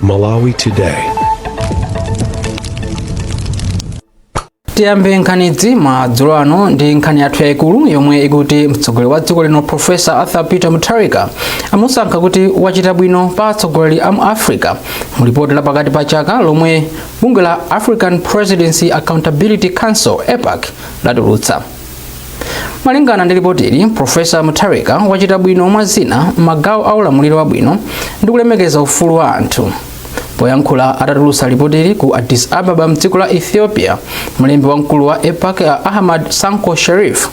Malawi Today. Tiyambe nkhanizi madzulo ano ndi nkhani yathu yaikulu yomwe ikuti mtsogoleri wa dziko lino Professor Arthur Peter Mutharika amusankha kuti wachita bwino pa atsogoleri a mu Africa mu lipoti la pakati pa chaka lomwe bungwe la African Presidency Accountability Council APAC latulutsa. Malingana ndi lipotili, Professor Mutharika wachita bwino mwa zina m'magawo a ulamuliro wabwino ndi kulemekeza ufulu wa anthu. Poyankhula atatulutsa lipotili ku Addis Ababa mdziko la Ethiopia, mlembi wamkulu wa APAC Ahmad Sanko Sharif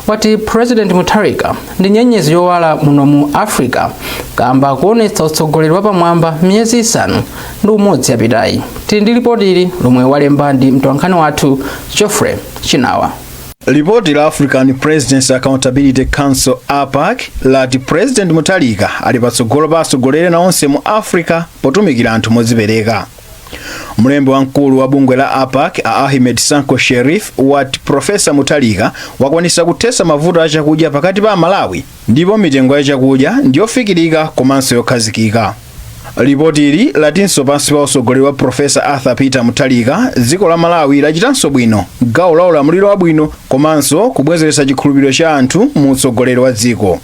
wati President Mutharika ndi nyenyezi yowala muno mu Africa kamba kuonetsa utsogoleri wapamwamba miyezi isanu ndi umodzi yapitayi. Tili ndi lipotili lomwe walemba ndi mtolankhani wathu Geoffrey Chinawa. Ripoti la African Presidency Accountability Council APAC lati President Mutharika ali patsogolo pa atsogoleri na onse mu Africa potumikira anthu modzipereka. Mlembi wamkulu wa bungwe la APAC Ahmed Sanko Sharif wati Professor Mutharika wakwanisa kuthetsa mavuto a chakudya pakati pa Malawi ndipo mitengo ya chakudya ndiyofikirika komanso yokhazikika. Ripoti ili latinso pansi pa utsogoleri wa Professor Arthur Peter Mutharika, dziko la Malawi lachitanso bwino gawo la ulamuliro wabwino komanso kubwezeretsa chikhulupiriro cha anthu mu utsogoleri wa dziko.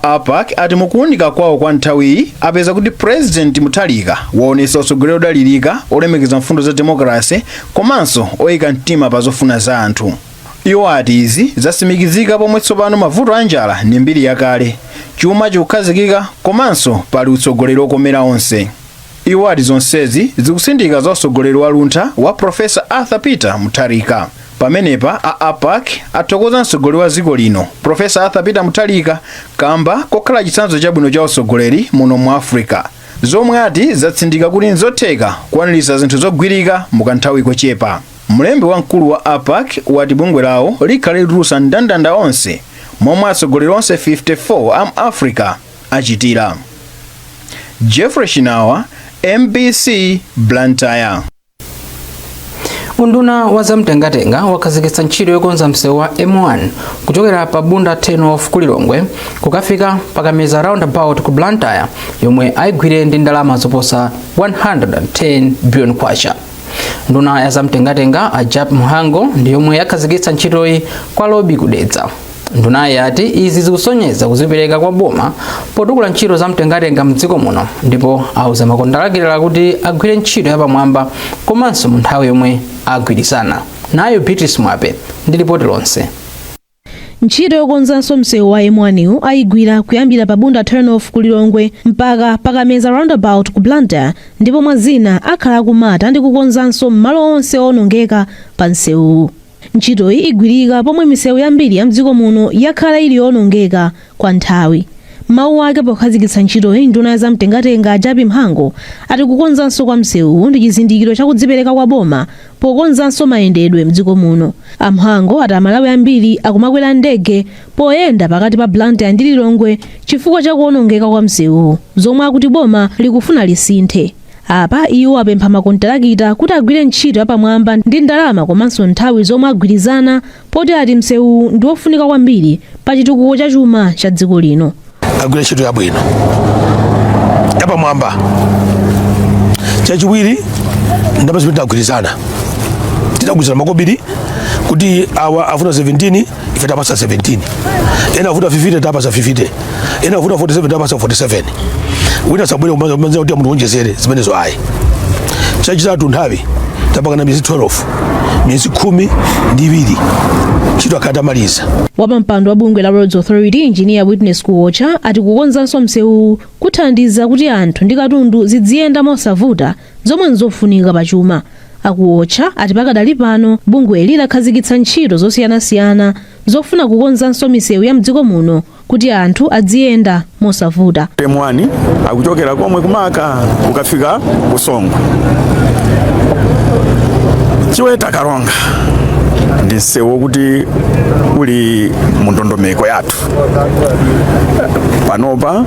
APAC ati mukuunika kwawo kwa nthawiyi apeza kuti President Mutharika waonetsa utsogoleri odalirika olemekeza mfundo za demokrasi komanso oyika mtima pa zofuna za anthu. Iwo ati izi zasimikizika pomwe tsopano mavuto a njala ndi mbiri yakale, chuma chikukhazikika komanso pali utsogoleri okomera onse. Iwo ati zonsezi zikusindika za utsogoleri waluntha wa Professor Arthur Peter Mutharika. Pamenepa APAC athokoza mtsogoleri wa dziko lino Professor Arthur Peter Mutharika kamba kokhala chitsanzo chabwino cha utsogoleri muno mu Africa, zomwe ati zatsindika kuti nzotheka kukwaniritsa zinthu zogwirika mukanthawi kochepa. Mlembi wamkulu wa APAC wati bungwe lawo likhale litulutsa ndandanda onse momwe atsogoleri onse 54 a mu Africa achitira. Geoffrey Chinawa, MBC Blantyre. Unduna wa zamtengatenga wakhazikitsa ntchito yokonza msewu wa M1 kuchokera pa Bunda Turnoff ku Lilongwe kukafika pakameza roundabout ku Blantyre yomwe ayigwire ndi ndalama zoposa 110 billion kwacha. Nduna ya zamtengatenga Ajab Muhango ndi yomwe yakhazikitsa ntchitoyi kwa lobby kudedza. Nduna yati izi zikusonyeza kuzipereka kwa boma potukula ntchito zamtengatenga mdziko muno ndipo auza makondalakitala kuti agwire ntchito yapamwamba komanso mu nthawi yomwe agwirizana. Nayo Beatrice Mwape ndi lipoti lonse. Ntchito yokonzanso msewu wa M1 ayigwira kuyambira pa Bunda Turnoff ku Lilongwe mpaka pakameza roundabout ku Blantyre ndipo mwazina akhala akumata ndi kukonzanso m'malo onse owonongeka pa msewu. Ntchitoyi igwirika pomwe misewu yambiri ya mdziko muno yakhala ili yowonongeka kwa nthawi. Mawu ake pokhazikitsa ntchitoyi, nduna ya zamtengatenga Ajab Muhango ati kukonzanso kwa msewu ndi chizindikiro chakudzipereka kwa boma pokonzanso mayendedwe mdziko muno. Muhango ati Amalawi ambiri akumakwera ndege poyenda pakati pa Blantyre ndi Lilongwe chifukwa cha kuwonongeka kwa msewu, zomwe akuti boma likufuna lisinthe. Apa iwo apempha makontalakita kuti agwire ntchito yapamwamba ndi ndalama komanso nthawi zomwe agwirizana poti ati msewu ndi wofunika kwambiri pa chitukuko cha chuma cha dziko lino. Agwire ntchito yabwino yapamwamba. Chachiwiri ndapa zimene tagwirizana makobiri kuti awa afuna 17 ife tapasa 17, ena afuna 50 tapasa 50, ena afuna 47 tapasa 47. Wina sabwere kumanza kuti munthu wonjezere zimenezo ayi. Chachitatu nthawi tapakana miyezi 12, miyezi 12 ntchito akatamaliza. Wapampando wa bungwe la Roads Authority Engineer Witness Kuocha ati kukonzanso msewu kuthandiza kuti anthu ndi katundu ziziyenda mosavuta zomwe nzofunika pa chuma. Akuocha ati pakadali pano bungweli lakhazikitsa ntchito zosiyanasiyana zofuna kukonzanso misewu ya mdziko muno kuti anthu adziyenda mosavuta. M1 akuchokera komwe kumaka kukafika kusongo Chiweta Karonga ndi msewu kuti uli mundondomeko yathu. Panopa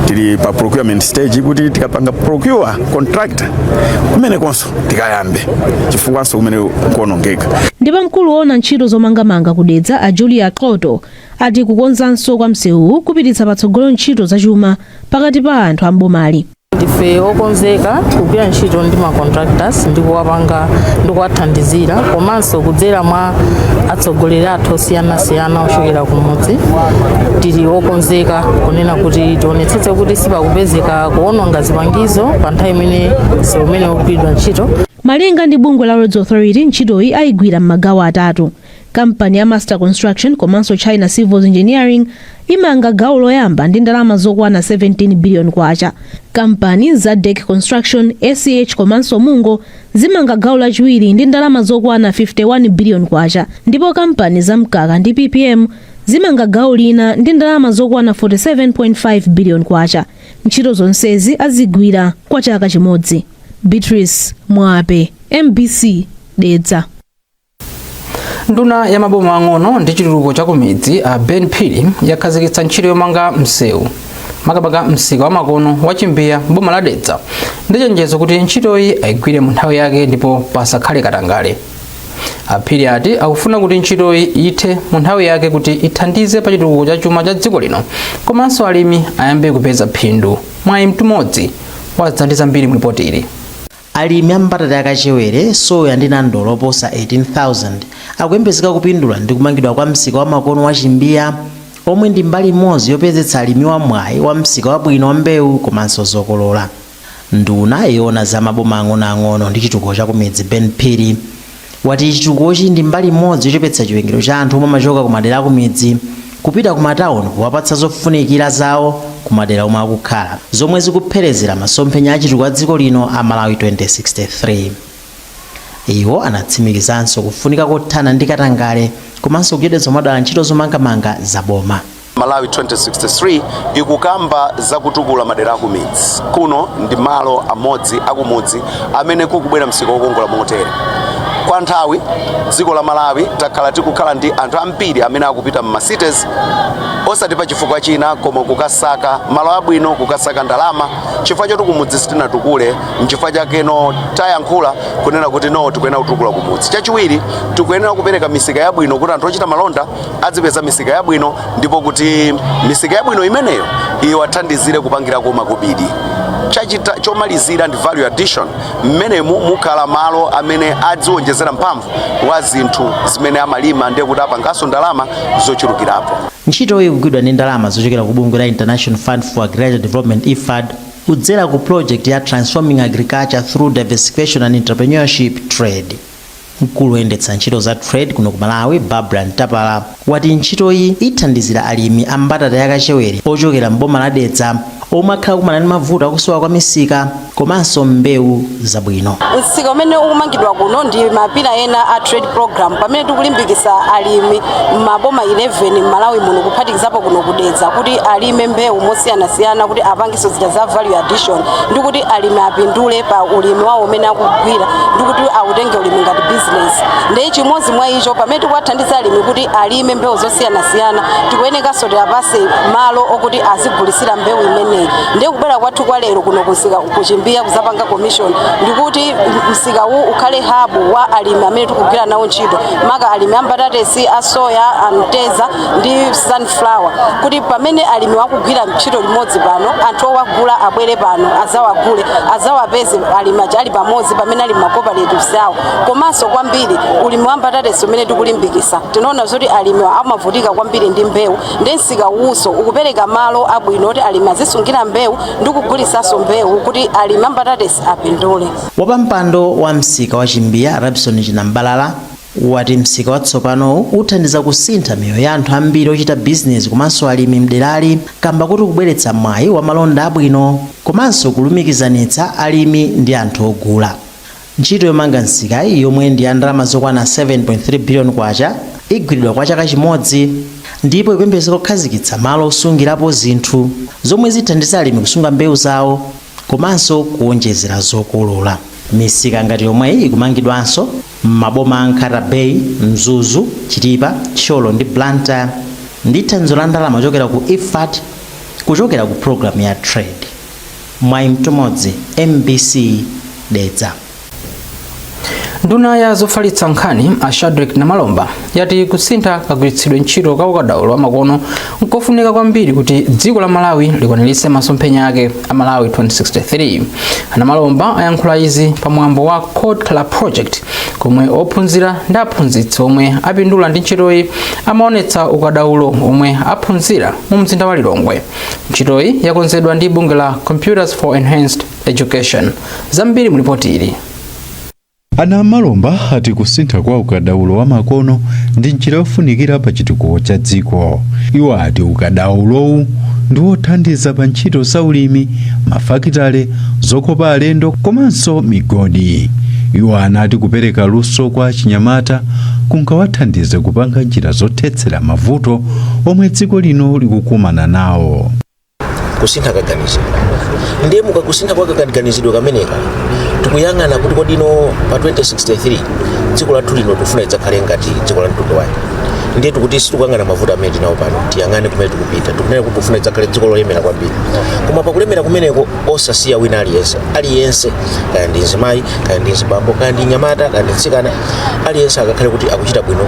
tili pa procurement stage kuti tikapanga procure contractor kumene konso tikayambe chifukwanso kumene kuonongeka. Ndipo mkulu woona ntchito zomangamanga kudedza a Julia Qoto ati kukonzanso kwa msewu kupititsa patsogolo ntchito zachuma pakati pa anthu ambomali. Ndife okonzeka kugwira ntchito ndi ma contractors ndikuwapanga ndikuwathandizira komanso kudzera mwa atsogoleri athu osiyanasiyana ochokera kumudzi tili okonzeka kunena kuti tionetsetse kuti sipakupezeka kuononga zipangizo pa nthawi imene umene ukugwiridwa ntchito. Malinga ndi bungwe la Roads Authority, ntchitoyi ayigwira m'magawo atatu. Kampani ya Master Construction komanso China Civil Engineering imanga gawo loyamba ndi ndalama zokwana 17 billion kwacha. Kampani za Deck Construction, SCH komanso Mungo zimanga gawo lachiwiri ndi ndalama zokwana 51 billion kwacha, ndipo kampani za Mkaka ndi PPM zimanga gawo lina ndi ndalama zokwana 47.5 billion kwacha. Ntchito zonsezi azigwira kwa chaka chimodzi. Beatrice Mwape, MBC Dedza. Nduna ya maboma ang'ono ndi chitukuko cha kumidzi a Ben Phiri yakhazikitsa ntchito yomanga msewu makamaka msika wa makono wa Chimbiya boma la Dedza ndi chenjezo kuti ntchitoyi ayigwire mu nthawi yake ndipo pasakhale katangale. Phiri ati akufuna kuti ntchitoyi ithe mu nthawi yake kuti ithandize pa chitukuko cha chuma cha dziko lino komanso alimi ayambe kupeza phindu. Mwayi mtumodzi wadzandiza mbiri mlipoti ili. Alimi ambatata yakachewere, soya ndi nandolo oposa 18,000 akuyembezeka kupindula ndi kumangidwa kwa msika wa makono wa Chimbiya omwe ndi mbali imodzi yopezetsa alimi wa mwayi wa msika wabwino wa mbewu komanso zokolola. Nduna yoona za maboma ang'onoang'ono ndi chitukuko cha kumidzi Ben Phiri wati chitukukochi ndi mbali imodzi yochepetsa chiwerengero cha anthu omwe amachoka ku madera akumidzi kupita ku matawuni kuwapatsa zofunikira zawo ku madera omwe akukhala, zomwe zikupherezera masomphenya a chitukuko a dziko lino a Malawi 2063. Iwo anatsimikizanso kufunika kothana ndi katangale komanso kudyedeza madala ntchito zomangamanga za boma. Malawi 2063 ikukamba zakutukula madera akumidzi. Kuno ndi malo amodzi akumudzi amene kukubwera msika wokongola motere. Kwa nthawi dziko la Malawi takhala tikukhala ndi anthu ambiri amene akupita mu cities osati pa chifukwa china koma kukasaka malo abwino, kukasaka ndalama. Chifukwa choti kumudzi sitinatukule, nchifukwa chakeno tayankhula kunena kuti no tikuyenera kutukula kumudzi. Chachiwiri tikuyenera kupereka misika yabwino kuti anthu ochita malonda adzipeza misika yabwino, ndipo kuti misika yabwino imeneyo iwathandizire kupangirako makobidi. Chomalizira ndi value addition mmene mukhala malo amene adziwonjezera mphamvu wa zinthu zimene amalima ndiye kuti apanganso ndalama zochulukirapo. Ntchito iyi ikugwidwa ndi ndalama zochokera ku bungwe la International Fund for Agricultural Development IFAD kudzera ku project ya Transforming Agriculture Through Diversification and Entrepreneurship Trade. Mkulu woyendetsa ntchito za trade kuno ku Malawi Barbara Ntapala wati ntchito iyi ithandizira alimi ambatata yakachewere ochokera mboma la Dedza omwe akhala kumana ndi mavuto akusowa kwa misika komanso mbewu zabwino. Msika umene ukumangidwa kuno ndi mapira ena a trade program pamene tikulimbikitsa alimi maboma 11 Malawi muno kuphatikizapo kuno kudedza kuti alime mbewu mosiyanasiyana kuti apangiso zita za value addition ndi kuti alimi apindule pa ulimi wawo umene akugwira ndi kuti autenge ulimi ngati business. Ndi chimodzi mwa icho pamene tikuwathandiza alimi kuti alime mbewu zosiyanasiyana tikuyenekanso tipase malo okuti azigulisira mbewu imene. Ndiye kubera kwathu kwa lero kuno kusika kuchimbiya kuzapanga commission ndikuti msika huu ukhale hub wa alimi amene tikugwira nawo ntchito maka alimi ambatatesi asoya anteza ndi sunflower kuti pamene alimi wakugwira ntchito limodzi pano anthu owagula abwere pano azawagule azawapeze alimi ali pamodzi pamene ali cooperatives awo komanso kwambiri ulimi wambatatesi umene tikulimbikisa tinaona zoti alimi amavutika kwambiri ndi mbewu ndi msika uwuso ukupereka malo abwino kuti alimi azisungira mbewu ndi kugulisanso mbewu kuti alimi ambatatesi apindule. Wapampando wa msika wa Chimbiya Robinson Chinambalala wati msika watsopano uthandiza kusintha miyoyo ya anthu ambiri ochita business komanso alimi mderali kamba kuti kubweretsa mwayi wa malonda abwino komanso kulumikizanitsa alimi ndi anthu ogula. Ntchito yomanga msika iyi yomwe ndi ya ndalama zokwana 7.3 billion kwacha igwiridwa kwa chaka chimodzi ndipo ikuyembekeza kukhazikitsa malo osungirapo zinthu zomwe zithandiza alimi kusunga mbewu zawo komanso kuonjezera zokolola. Misika ngati yomweyi ikumangidwanso m'maboma a Nkhata Bay, Mzuzu, Chitipa, Tcholo ndi Blantyre ndi thandizo la ndalama kuchokera ku IFAD kuchokera ku program ya trade. Mwayi mtumodzi, MBC Dedza. Nduna ya zofalitsa nkhani a Shadrack Namalomba yati kusintha kagwiritsidwe ntchito ka ukadaulo wa makono nkofunika kwambiri kuti dziko la Malawi likwaniritse masomphenya ake a Malawi 2063. Namalomba ayankhula izi pamwambo wa Code Club Project komwe ophunzira ndi aphunzitsi omwe apindula ndi ntchitoyi amaonetsa ukadaulo omwe aphunzira mu mzinda wa Lilongwe. Ntchitoyi yakonzedwa ndi bungwe la Computers for Enhanced Education. Zambiri mu ripoti ili. Ana Malomba ati kusintha kwa ukadaulo wa makono ndi njira yofunikira pa chitukuko cha dziko. Iwo ati ukadaulowu ndi wothandiza pa ntchito za ulimi, mafakitale, zokopa alendo komanso migodi. Iwo anati kupereka luso kwa chinyamata kunkawathandiza kupanga njira zothetsera mavuto omwe dziko lino likukumana nawo. Kusintha kaganizidwe ndiye mukakusintha kwa kaganizidwe kameneka tikuyang'ana kuti kodino pa 2063 dziko lathu lino tifuna idzakhale ngati dziko la mtundu wake. Ndiye tikuti sitikuyang'ana mavuto amene tinawo pano tiyang'ane kumene tikupita tikunena kuti tifuna idzakhale dziko lolemera kwambiri, koma pakulemera kumeneko osasiya wina aliyense kaya ndi mzimayi kaya ndi mzibambo kaya ndi nyamata kaya ndi mtsikana aliyense akakhale kuti akuchita bwino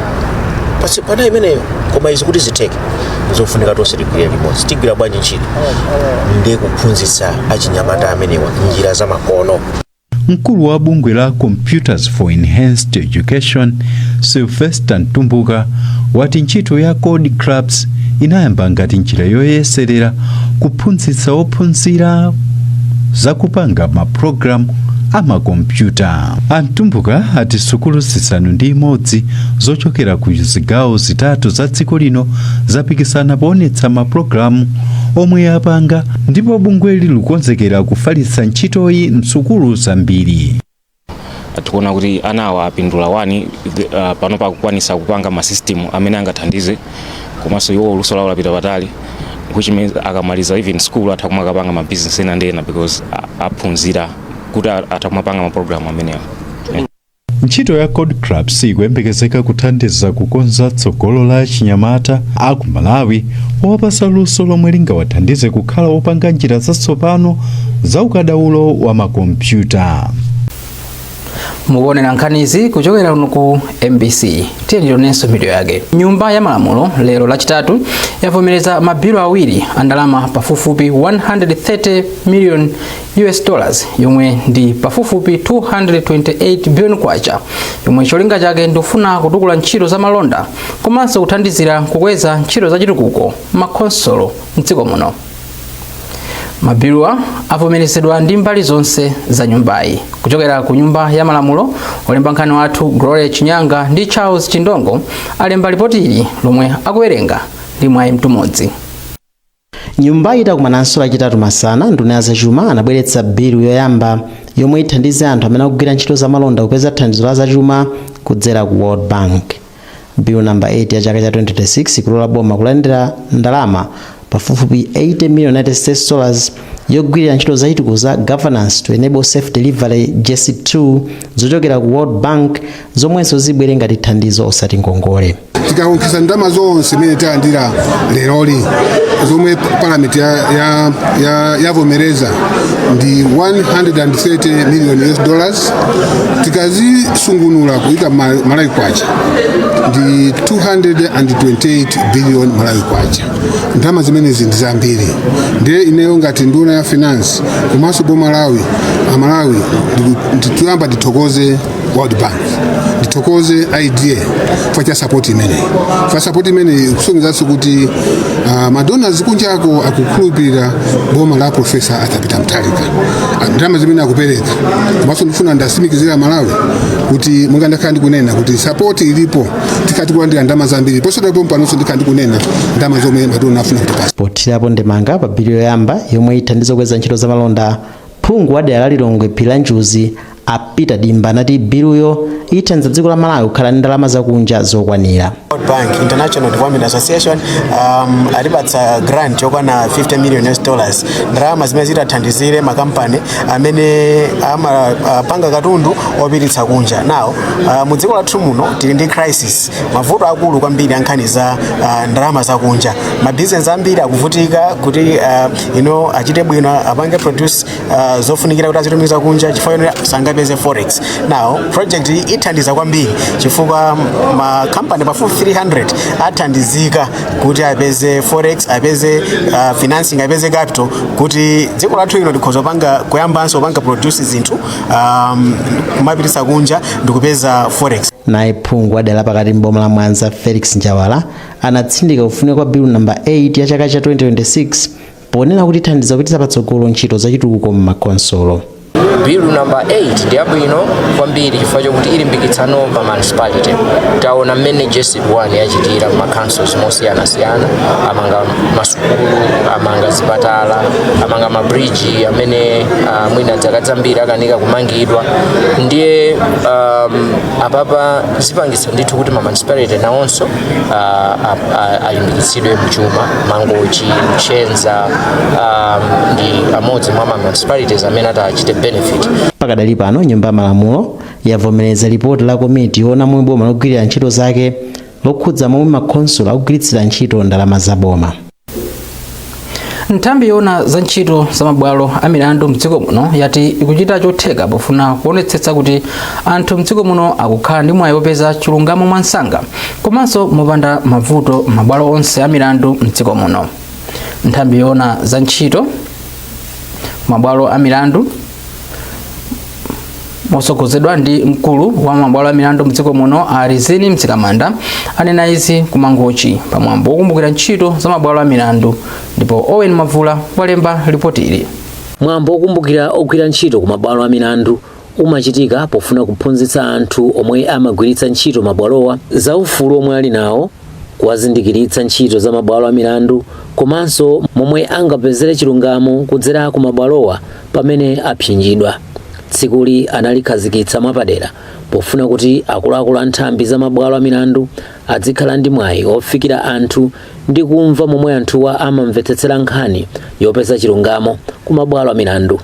pana imeneyo. Koma izi kuti zitheke zofunika tonse tigwire limodzi. Tigwira bwanji ntchito ndi kuphunzitsa achinyamata amenewa njira za makono. Mkulu wa bungwe la Computers for Enhanced Education Sylvester Ntumbuka wati ntchito ya Code Clubs inayamba ngati njira yoyeserera kuphunzitsa ophunzira zakupanga maprogramu amakompyuta. Antumbuka ati sukulu zisanu ndi imodzi zochokera ku zigawo zitatu za dziko lino zapikisana poonetsa maprogramu omwe apanga, ndipo bungwe likukonzekera kufalitsa ntchitoyi msukulu zambiri. Tikuona kuti anawa apindula wani pano pakukwanisa kupanga masystem amene angathandize komanso iwo luso lawo lapita patali, which means akamaliza even school atakumwa kapanga ma business ena ndena because aphunzira kuti atakumapanga ma program amenewa. Ntchito ya Code Clubs ikuyembekezeka kuthandiza kukonza tsogolo la chinyamata aku Malawi wapasa luso lomwe lingawathandize kukhala opanga njira zatsopano za ukadaulo wa makompyuta. Mukuonera nkhanizi kuchokera kuno ku MBC. Tiyonenso video yake. Nyumba ya Malamulo lero lachitatu yavomereza mabilo awiri andalama pafupifupi 130 million US dollars yomwe ndi pafupifupi 228 billion kwacha, yomwe cholinga chake ndofuna kutukula ntchito za malonda komanso kuthandizira kukweza ntchito za chitukuko makonsolo mdziko muno. Mabilowa avomerezedwa ndi mbali zonse za nyumbayi. Kuchokera ku Nyumba ya Malamulo, olemba nkhani wathu Gloria Chinyanga ndi Charles Chindongo alemba ripoti ili lomwe akuwerenga ndi Mwayi Mtumodzi. Nyumba itakumananso lachitatu masana, nduna ya zachuma anabweretsa bilu yoyamba yomwe ithandize anthu amene akugwira ntchito za malonda kupeza thandizo la zachuma kudzera ku World Bank. Bill number 8 ya chaka cha 2026 kulola boma kulandira ndalama pafupifupi 80 million United States dollars yogwirira ntchito zachitukuko za governance to enable safe delivery JC2 zochokera ku World Bank zomwenso zibwere ngati thandizo osati ngongole. Tikaonkhesa ndalama zonse imene talandira leroli zomwe parliament yavomereza ndi 130 million US dollars. Tikazisungunula kuyika Malawi kwacha ndi 228 billion Malawi kwacha. Ndalama zimenezi ndi zambiri. Ndiye ineyo ngati nduna ya finance komanso boma Malawi tuyamba tithokoze World Bank, tithokoze IDA kwa support imene. Kwa support imene kusonyeza kuti madonors kunjako akukhulupirira boma la Professor Arthur Peter Mutharika. Ndalama zimene akupereka. Komanso ndifuna ndasimikizira Malawi kuti mungandakhala ndikunena kuti support ilipo tikati kulandira ndalama zambiri. Posota pompa nonso ndikandi kunena ndalama zomwe madonors afuna kuti passport yapo ndemanga pa bilu yoyamba yomwe ithandiza kukweza ntchito za malonda. Phungu wa dera la Lilongwe Phiri la Njuzi apita dimba nati biluyo ithandiza dziko la Malawi kukhala ndi ndalama zakunja zokwanira. World Bank International Development Association alipatsa grant yokwana 50 million US dollars. Ndalama zimene zitathandizire makampani amene amapanga katundu opiritsa kunja. Now mu dziko lathu muno tili ndi crisis, mavuto akulu kwambiri ankhani za ndalama zakunja. Mabizinesi ambiri akuvutika kuti achite bwino apange produce zofunikira kuti azitumiza kunja chifukwa sangati apeze forex. Now project iyi ithandiza kwambiri chifukwa makampani pafupi 300 athandizika kuti apeze forex, apeze financing, apeze capital kuti dziko lathu ino likhoza kuyambanso panga produce zinthu kumapitisa kunja ndikupeza forex. Naye phungu wa dera pakati mboma la Mwanza Felix Njawala anatsindika kufunika kwa bill number 8 ya chaka cha 2026 ponena kuti ithandiza kupititsa patsogolo ntchito zachitukuko m'makonsolo. Bill number 8 ndi yabwino kwambiri chifukwa chokuti ilimbikitsano pa municipality. Taona mmene JSIP1 yachitira ma councils mosiyanasiyana, amanga masukulu, amanga zipatala, amanga ma bridge amene mwina zaka zambiri akanika kumangidwa. Ndiye apapa zipangitsa ndithu kuti ma municipality nawonso alimbikitsidwe mchuma, Mangochi, Mchenza ndi amodzi mwa ma municipalities amene atachite benefit. Pakadali pano nyumba ya malamulo yavomereza ripoti la komiti yoona momwe boma likugwirira ntchito zake lokhudza momwe makonsolo akugwiritsira ntchito ndalama za boma. Nthambi yoona za ntchito za mabwalo a milandu mdziko muno yati ikuchita chotheka pofuna kuonetsetsa kuti anthu mdziko muno akukhala ndi mwayi wopeza chilungamo mwansanga komanso mopanda mavuto mabwalo onse a milandu mdziko muno. Nthambi yoona za ntchito mabwalo a milandu mosogozedwa ndi mkulu wa mabwalo a milandu mdziko muno Alizini Mzikamanda anena izi ku Mangochi pamwambo wokumbukira ntchito za mabwalo a milandu, ndipo Owen Mavula walemba ripoti ili. Mwambo wokumbukira ogwira ntchito ku mabwalo a milandu umachitika pofuna kuphunzitsa anthu omwe amagwiritsa ntchito mabwalowa za ufulu omwe ali nawo, kuwazindikiritsa ntchito za mabwalo a milandu komanso momwe angapezere chilungamo kudzera ku mabwalowa pamene apsinjidwa. Tsikuli analikhazikitsa mwapadera pofuna kuti akuluakulu a nthambi za mabwalo a milandu adzikhala ndi mwayi ofikira anthu ndi kumva momwe anthuwa amamvetsetsera nkhani yopeza chilungamo ku mabwalo a milandu.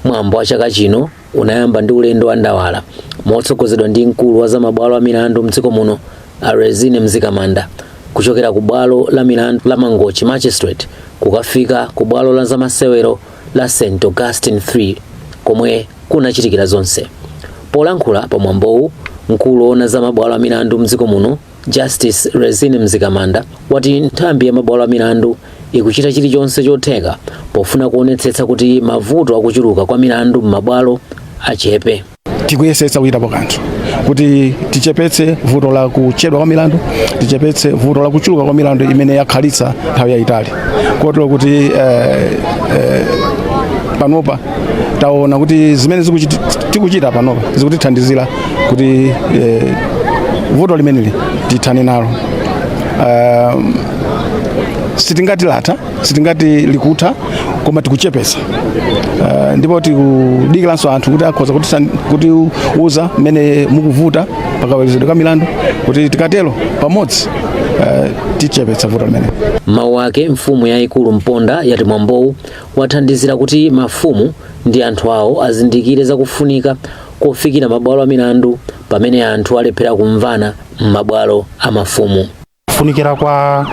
Mwambo wa chaka chino unayamba ndi ulendo wa ndawala motsogozedwa ndi mkulu wa za mabwalo a milandu mdziko muno Alizini Mzikamanda kuchokera ku bwalo la milandu la Mangochi Magistrate kukafika ku bwalo la zamasewero la St. Augustine 3 komwe kunachitikira zonse. Polankhula pamwambowu mkulu woona za mabwalo a milandu mdziko muno Justice Alizini Mzikamanda wati nthambi ya mabwalo a milandu ikuchita chilichonse chotheka pofuna kuonetsetsa kuti mavuto akuchuluka kwa milandu m'mabwalo achepe. Tikuyesetsa kuchitapo kanthu kuti tichepetse vuto la kuchedwa kwa milandu, tichepetse vuto la kuchuluka kwa milandu imene yakhalitsa nthawi yayitali. Kotero kuti panopa taona kuti zimene tikuchita panopa zikutithandizira kuti vuto limeneli tithane nalo. Sitingati latha, sitingati likutha, koma tikuchepesa. Ndipo tikudikiranso anthu kuti akhoza kuti uza mmene mukuvuta pakaweruzidwe kwa milandu kuti tikatero pamodzi tichepetsa vuto limene. Mawu ake mfumu yayikulu Mponda yati mwambowu wathandizira kuti mafumu ndi anthu awo azindikire zakufunika kofikira mabwalo a milandu pamene anthu alephera kumvana m'mabwalo a mafumu. Kufunikira kwa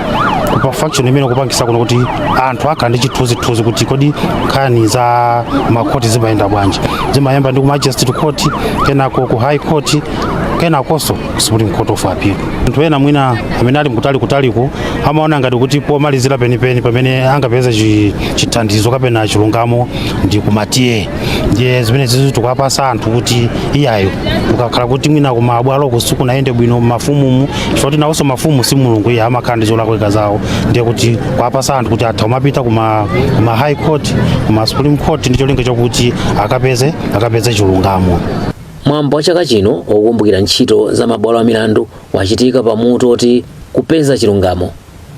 faction imene kupangisa kuno kuti anthu akhala ndi chithunzithunzi kuti kodi nkhani za makoti zimayenda bwanji, zimayamba ndi ku Majesty Court, kenako ku High Court, kenakonso Supreme Court of Appeal. Anthu ena mwina amene ali kutaliku amaona ngati kuti pomalizira penipeni pamene angapeza chithandizo kapena chilungamo ndi kumatiye. Ndiye zimene zizitukapasa anthu kuti iyayo ukakhala kuti mwina kumabwalo kusuku naende bwino mafumumu choti nawonso mafumu si mulungu iye amakhala ndi cholakweka zawo. Ndiye kuti kwapasa anthu kuti atha umapita kuma High Court, kuma Supreme Court ndi cholinga chokuti akapeze chilungamo. Mwambo wa chaka chino wokumbukira ntchito za mabwalo a milandu wachitika pamutu oti kupeza chilungamo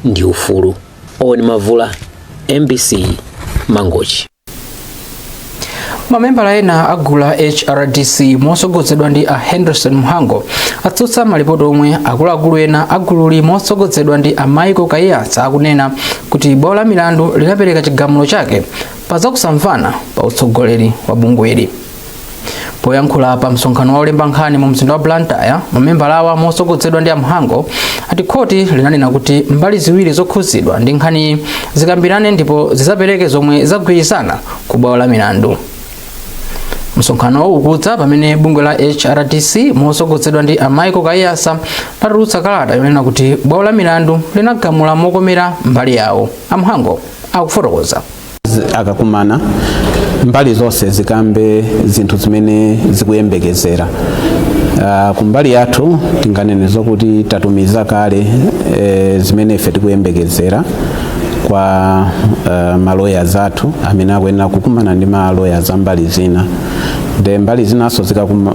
ndi ufulu. Owen Mavula, MBC, Mangochi. Mamembala ena agulu la HRDC mosogozedwa ndi a Henderson Muhango atsutsa malipoti omwe akuluakulu ena agululi mosogozedwa ndi a Michael Kayatsa akunena kuti bwalo la milandu linapereka chigamulo chake pa zakusamvana pa utsogoleri wa bungweli. Poyankhula pa msonkhano wa olemba nkhani mu mzinda wa Blantyre, mamembala awa mosogozedwa ndi a Muhango ati khoti linanena kuti mbali ziwiri zokhuzidwa ndi nkhani zikambirane ndipo zisapereke zomwe zagwirizana ku bwalo la milandu. msonkhano ukudza pamene bungwe la HRTC mosogozedwa ndi Michael Kayasa latulutsa kalata yonena kuti bwalo la milandu linagamula mokomera mbali yawo. Amhango akufotokoza. Akakumana mbali zonse zikambe zinthu zimene zikuyembekezera. Kumbali yathu tinganene zokuti tatumiza kale zimene ife tikuyembekezera kwa maloyers athu amene akuyenera kukumana ndi maloyers ambali zina. Nde mbali zinaso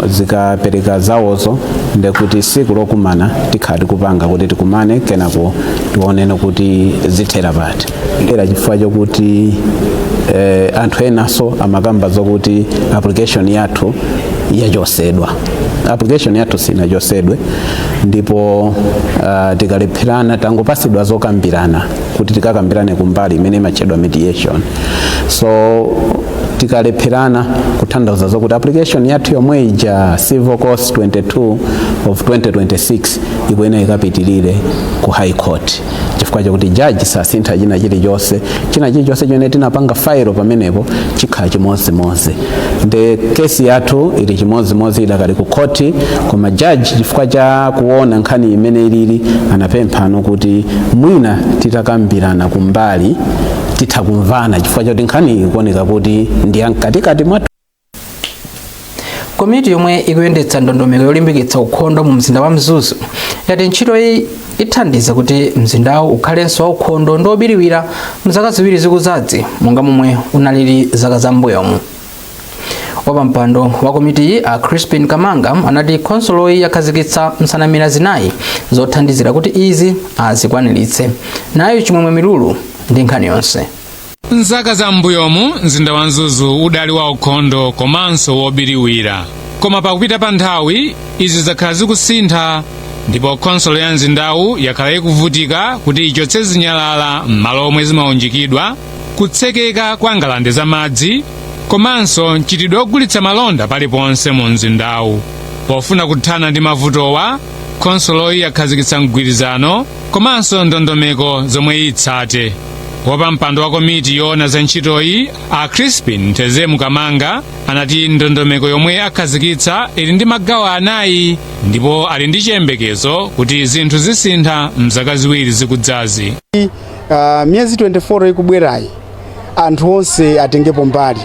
zikapereka zawozo ndekuti siku lokumana tikhati kupanga kuti tikumane kenako tionene kuti zithera pati. Ndera chifukwa chokuti anthu enaso amakamba zokuti application yathu yachosedwa. Application yathu sina chosedwe ndipo tikalepherana tangopasidwa zokambirana kuti tikakambirane kumbali imene imachedwa mediation. So tikalepherana kutanthauza zokuti application yathu yomwe ija Civil Course 22 of 2026 ikuyenera ikapitirire ku High Court chifukwa chakuti judge sasintha china chilichonse chimene tinapanga file pamenepo chikhala chimodzi. Nde kesi yathu ili chimodzi idakali ku court koma judge chifukwa cha kuona nkhani imene ilili anapemphano kuti mwina titakambirana kumbali titakumvana chifukwa choti nkhani ikuoneka kuti ndi amkatikati mwathu. Komiti yomwe ikuyendetsa ndondomeko yolimbikitsa ukhondo mu mzinda wa Mzuzu yati ntchito iyi ithandiza kuti mzindawo ukhalenso waukhondo ndi obiriwira mzaka ziwiri zikudzazi monga momwe unalili zaka zambuyomu. Wapampando wa komiti iyi Crispin Kamanga anati konsoloyi yakhazikitsa nsanamira zinayi zothandizira kuti izi azikwaniritse. Nayo Chimwemwe Milulu ndi nkhani yonse. Nzaka za mbuyomu mzinda wa Mzuzu udali wa ukhondo komanso wobiriwira. Koma pakupita pa nthawi izi zakhala zikusintha ndipo konsolo ya mzindawu yakhala ikuvutika kuti ichotse zinyalala m'malo omwe zimaunjikidwa, kutsekeka kwa ngalande za madzi komanso mchitidwe ogulitsa malonda paliponse mu mzindawu. Pofuna kuthana ndi mavutowa, konsoloyi yakhazikitsa mgwirizano komanso ndondomeko zomwe itsate. Wapampando wa komiti yoona za ntchitoyi Crispin Tezemu Kamanga anati ndondomeko yomwe akhazikitsa ili ndi magawo anayi ndipo ali ndi chiyembekezo kuti zinthu zisintha mzaka ziwiri zikudzazi. Miyezi 24 ikubwerayi anthu onse atengepo mbali.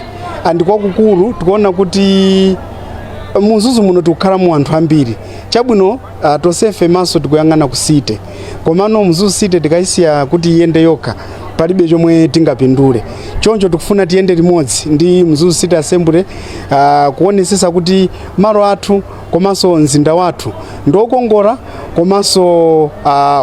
Andi kwakukulu tikuona kuti Mzuzu muno tikukhala mu anthu ambiri. Chabwino tonsefe maso tikuyang'ana kusite. Komano Mzuzu site tikayisiya kuti iyende yokha palibe chomwe tingapindule. Choncho tikufuna tiyende limodzi ndi Mzuzu City Assembly kuonesesa kuti malo athu komanso mzinda wathu ndokongola komanso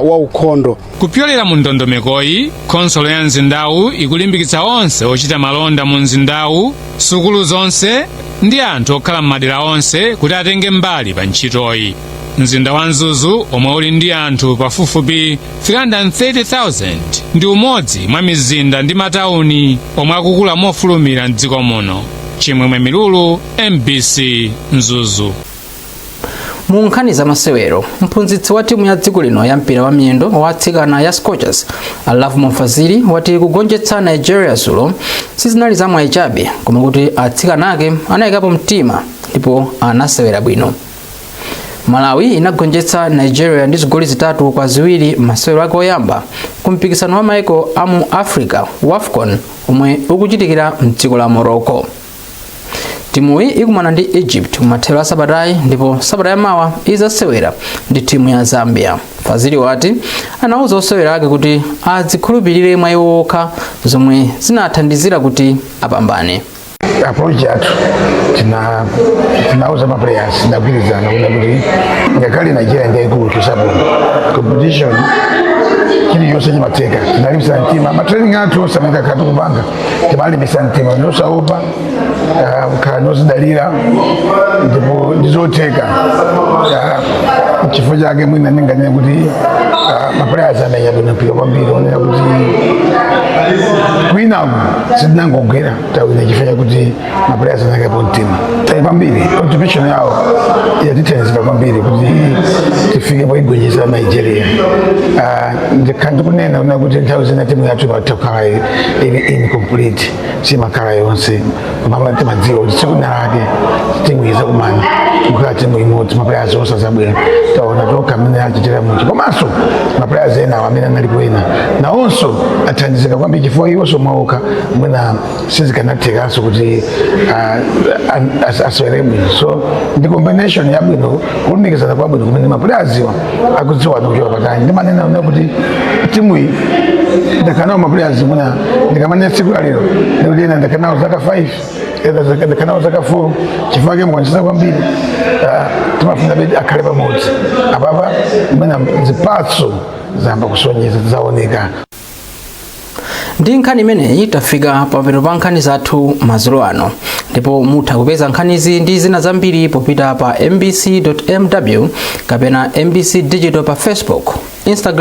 waukhondo. Kupyolera mu ndondomekoyi, konsolo ya mzindawu ikulimbikitsa onse ochita malonda mu mzindawu, sukulu zonse ndi anthu okhala m'madera onse kuti atenge mbali pa ntchitoyi. Mzinda wa Mzuzu omwe uli ndi anthu pafupifupi 330,000 ndi umodzi mwa mizinda ndi matawuni omwe akukula mofulumira m'dziko muno. Chimwemwe Milulu, MBC Mzuzu. Mu nkhani za masewero, mphunzitsi wa timu ya dziko lino ya mpira wa miyendo wa atsikana ya Scorchers Alavu Monfaziri wati kugonjetsa Nigeria dzulo sizinali zamwayi chabe koma kuti atsikana ake anayikapo mtima ndipo anasewera bwino. Malawi inagonjetsa Nigeria ndi zigoli zitatu kwa ziwiri masewero ake oyamba ku mpikisano wa maiko amu Africa WAFCON omwe ukuchitikira mdziko la Morocco. Timuyi ikumana ndi Egypt kumathero a sabatayi ndipo sabata yamawa izasewera ndi timu ya Zambia. Faziri wati anauza osewera ake kuti azikhulupirire mwa iwo okha zomwe zinathandizira kuti apambane. Approach yathu tinauza ma players tinagwirizana kuti ngakhale Nigeria ndi ikulu tusapota competition chili yonse chimateka tinalimbisa mtima matraining athu onse amene takhala tikupanga timalimbisa mtima nosaopa khala nozidalira ndipo ndizoteka chifukwa chake mwina ndinganena kuti ma players amenya bwino mpira kwambiri onena kuti kwinaku sitinangogwera tawina chifukwa chakuti ma players anakapo mtima pambiri contribution yawo yatithandizira kwambiri kuti tifike poigonyesa Nigeria. Ndikunena una kuti nthawi zina timu yathu imakhala ili incomplete simakhala yonse koma timadziwa kuti tsiku lina lake kumana kukhala timu imodzi maplayers osazabwera taona toka amene achitira muchi komanso maplayers ena amene analipo ena nawonso athandizika kwambiri chifukwa iwonso mwaoka mwina sizikanathekanso kuti aswere bwino so ndi combination yabwino kulumikizana kwabwino kumene maplayers akudziwana kuchoka patali ndimanena una kuti timu iyi ndakanawo maplayers mwina ndikamanya tsiku lalero ndikutiyena ndakanawo zaka 5 ndakanawo zaka 4 chifukwa ke mwanjisa kwambiri timafuna bedi akhale pamodzi apapa mwina zipatso zamba kusonyeza zaoneka. Ndi nkhani imeneyi tafika pamapeto pa nkhani zathu madzulo ano ndipo mutha kupeza nkhanizi ndi zina zambiri popita pa mbc.mw kapena mbc digital pa Facebook, Instagram